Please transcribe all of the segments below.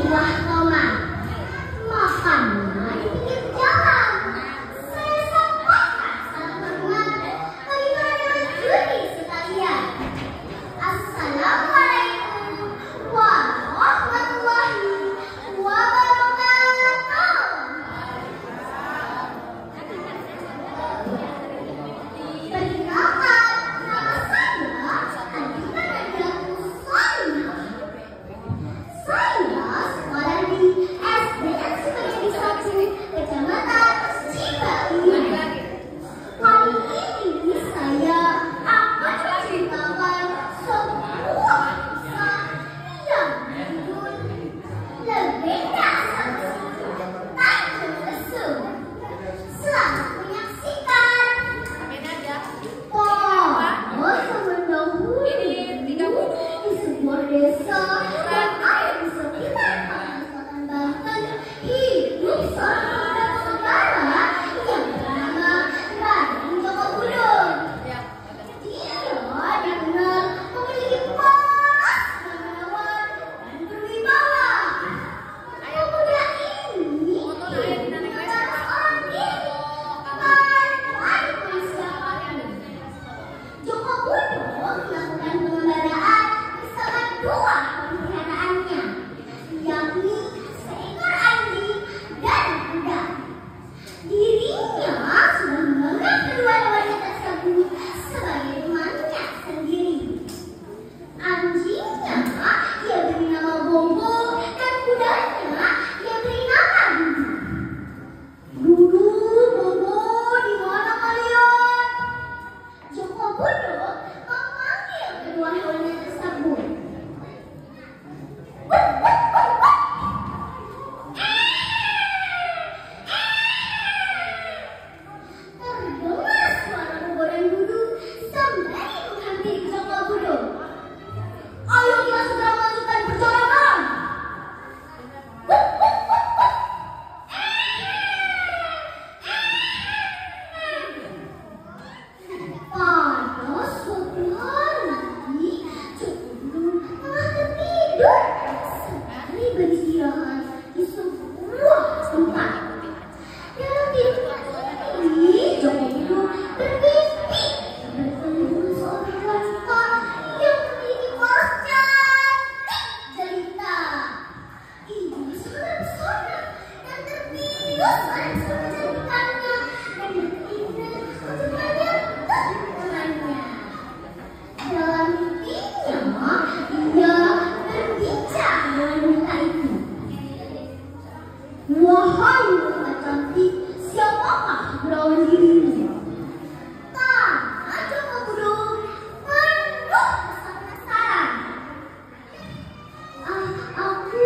Wah, Toma, makannya di pinggir jalan. Saya sampaikan satu pertemuan bagaimana dengan judi sekalian. Assalamualaikum warahmatullahi wabarakatuh. Perkenalkan, nama saya Andika Nadia Kusuma. Saya sekolah di SDN Sukajadi 1, Kecamatan Cibaui. Kali ini saya akan menceritakan sebuah kisah yang berjudul Legenda Satu Tanjung Lesu. Selamat menyaksikan. Zaman dahulu di sebuah desa yang ada di sekitar Selatan Banten hidup seorang saudara yang bernama Raden Joko Budon. Dia dikenal memiliki paras dan menawan dan berwibawa. Pemuda ini adalah seorang diri karena persiapan. Joko Budon melakukan pengembaraan bersama dua peliharaannya, yakni seekor anjing dan kuda. Dirinya sudah menganggap kedua hewannya tersebut sebagai temannya sendiri. Anjingnya ia beri nama Bongo dan kudanya ia beri nama Dudu. Dudu, Bongo, di mana kalian? Joko Budon memanggil kedua hewannya tersebut. Terdengar suara Bongo dan Dudu sembari menghampiri Joko Budon. Ayo kita segera melanjutkan perjalanan. Pada suatu hari, Joko Budon tengah tertidur sembari beristirahat di sebuah tempat. Dalam tidurnya ini, Joko Budon bermimpi bertemu seorang wanita yang memiliki paras cantik jelita. Ia sangat pesona dan terbius oleh pesona kecantikannya dan berkeinginan untuk menyentuh temannya. Dalam mimpinya, ia berbicara dengan wanita itu. Wahai wanita cantik, siapakah berawan dirimu? Tanya Joko Budon penuh rasa penasaran. Aku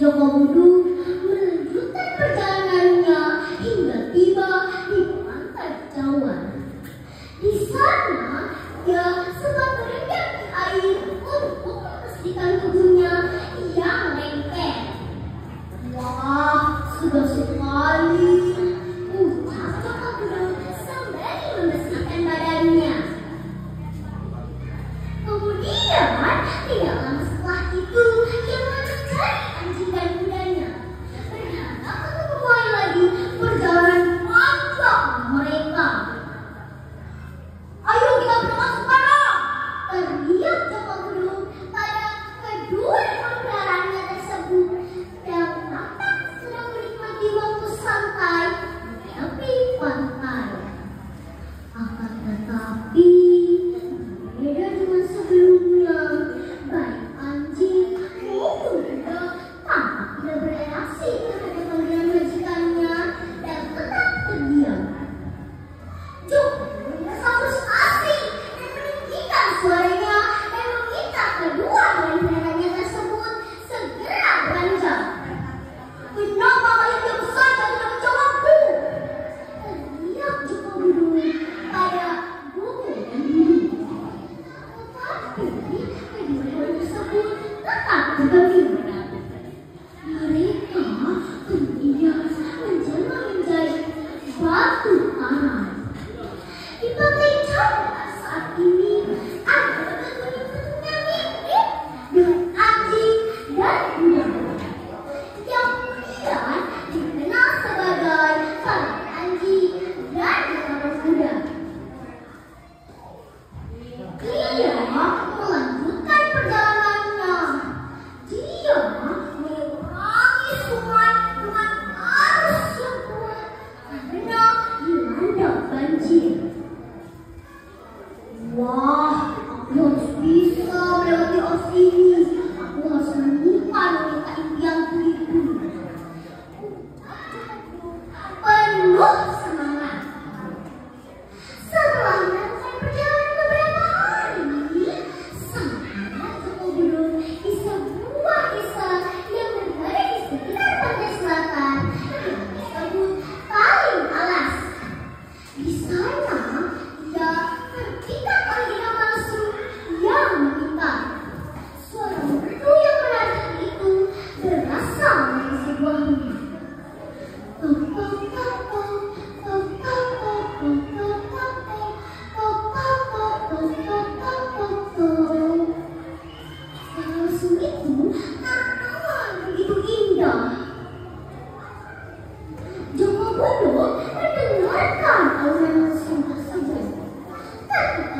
Joko Budu melanjutkan perjalanannya hingga tiba di pantai Jawa. Di sana, dia sempat berenang di air untuk membersihkan tubuhnya yang lengket. Wah, segar sekali, ucap Joko Budu sembari membersihkan badannya. Kemudian, tidak lama setelah itu, ia mencari anjing dan kudanya. Berharap untuk memulai lagi perjalanan panjang mereka. Ayo kita berangkat sekarang! Teriak Joko Budu pada kedua ekor peliharaannya tersebut yang tampak sedang menikmati waktu santai di tepi pantai. Akan tetapi, berbeda dengan sebelumnya, baik anjing maupun kuda tampak tidak bereaksi terhadap panggilan majikannya dan tetap terdiam. Joko merasa frustasi dan meninggikan suaranya dan meminta kedua hewan peliharaannya tersebut segera beranjak. Kenapa kalian diam saja tidak menjawabku? Teriak Joko Budu pada Bobo dan Biru. Tetapi kedua hewan tersebut tetap bergeming. Mereka kemudian menjelma menjadi batu karang. Di pantai Jawa saat ini ada petunjuk-petunjuk yang mirip dengan anjing dan kuda yang kemudian dikenal sebagai karakter anjing dan karakter kuda. Dia melanjutkan perjalanannya. Dia menyeberangi sungai dengan arus yang kuat karena dilanda banjir. Wah, aku harus bisa melewati arus ini. Aku harus menemukan wanita impianku itu. Penuh semangat. Setelah melakukan perjalanan beberapa hari, sampailah Joko Budu di sebuah desa yang berada di sekitar pantai selatan yang disebut Paling Alas. Di sana, ia terpikat panggilan langsung yang meminta. Suara merdu yang menantang itu berasal dari sebuah rumah. Tok tok tok tok tok tok tok tok tok tok tok tok tok tok tok tok tok. Suara lesung itu terdengar begitu indah. Joko Budu mendengarkan alunan lesung tersebut. Ketika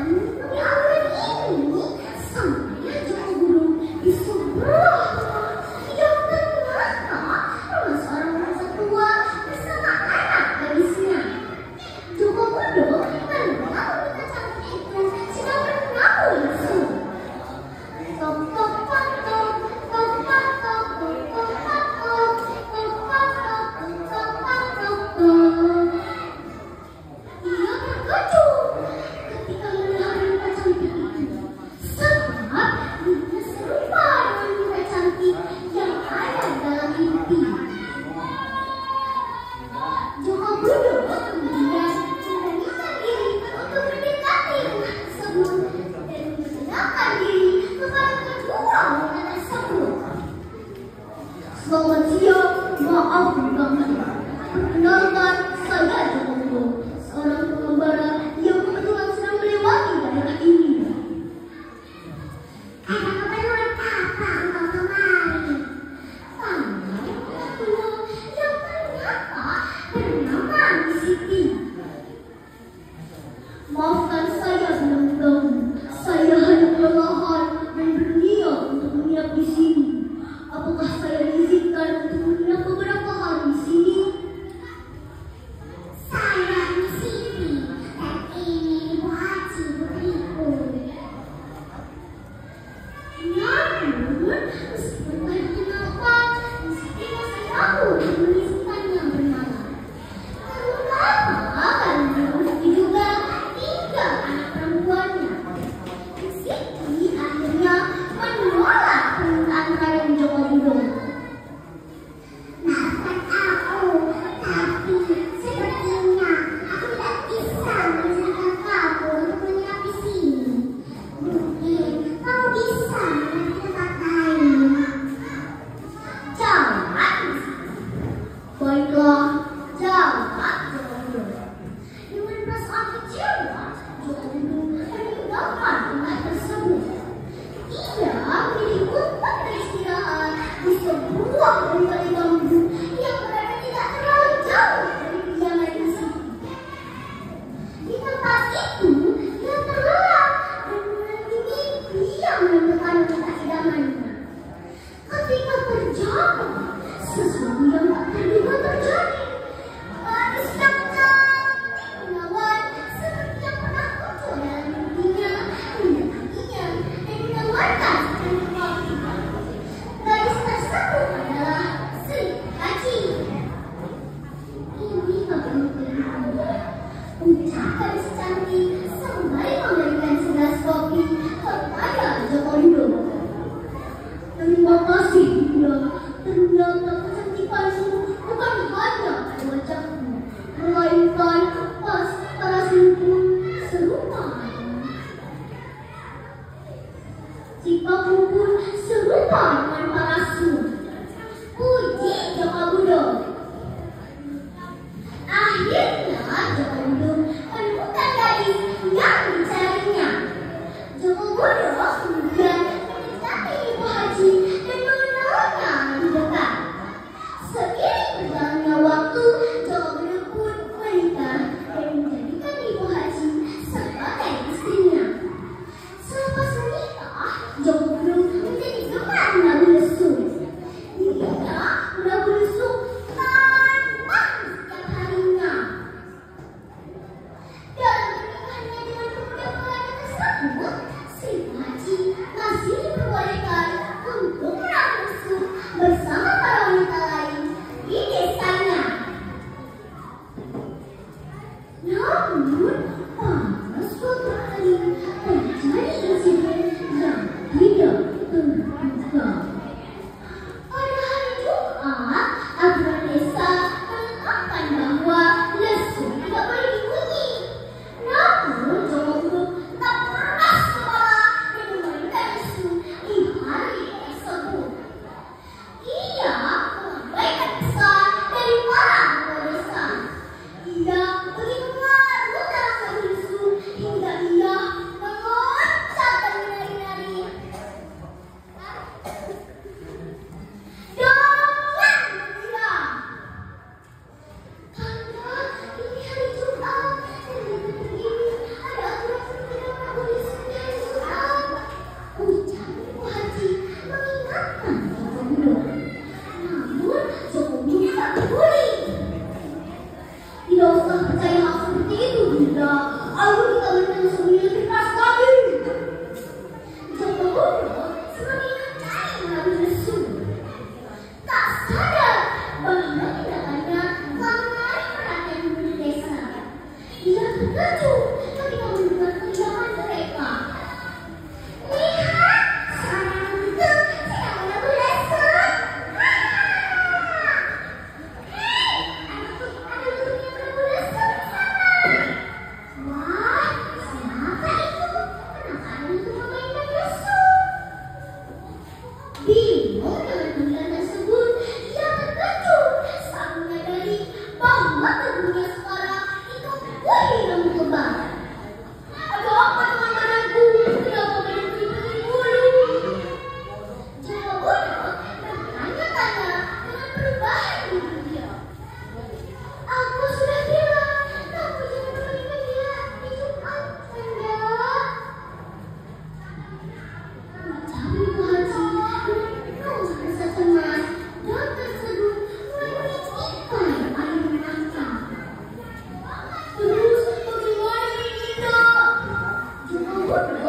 kamu pun serupa dengan para sun. Puji Joko Budo. Akhirnya Joko Budo menemukan gadis yang dicarinya. Joko Budo kemudian mendekati Ibu Haji dan mengenalnya lebih dekat. Seiring berjalannya waktu, Joko Budo pun menikah dan menjadikan Ibu Haji sebagai istrinya. Selepas menikah, Joko Budo menjadi gemar menabuh lesu. Dirinya menabuh lesu tanpa setiap harinya. Dalam pernikahannya dengan pemuda Belanda tersebut, Sri Haji masih diperbolehkan untuk menabuh lesu bersama para wanita lain di desanya. Namun, pada suatu hari terjadi insiden yang tidak terduga. Pada hari Jumat, aturan desa menetapkan bahwa lesu tidak boleh dibunyi. Namun, Joko Budo tak keras kepala dan memainkan lesu di hari tersebut. Ia mengabaikan pesan dari para ketua desa. Ia pergi keluar dalam satu lesu hingga ia meloncat dan menari-nari. Dengan gembira. Karena ini hari Jumat dan di negeri ini ada aturan tidak menabuh lesu di hari Jumat. Ujar Ibu Haji mengingatkan Joko Budo. Namun Joko Budo tak peduli. Tidak usah percaya hal seperti itu, Bunda. Aku kita benar-benar lebih keras lagi. Joko Budo semakin mencari menabuh lesu. Tak sadar bahwa tindakannya telah menarik perhatian penduduk desa. Ia terkejut ketika mendengar teriakan mereka. Lihat, seorang itu sedang menabuh lesu. Hei, ada untuk yang menabuh lesu bersama. Wah, siapa itu? Kenapa ada untuk memainkan lesu? Bingung dengan panggilan tersebut, ia terkejut saat menyadari bahwa tubuhnya sekarang itu hilang kebal. Ada apa dengan badanku? Kenapa badanku pergi bulu? Joko Budo bertanya-tanya dengan perubahan di dia. Aku sudah bilang, kamu jangan menemukan dia di Jumat, Bunda. Ucap Ibu Haji dengan penuh rasa cemas dan terseduh mulai menitikan air mata. Terus bagaimana ini kita? Joko Budo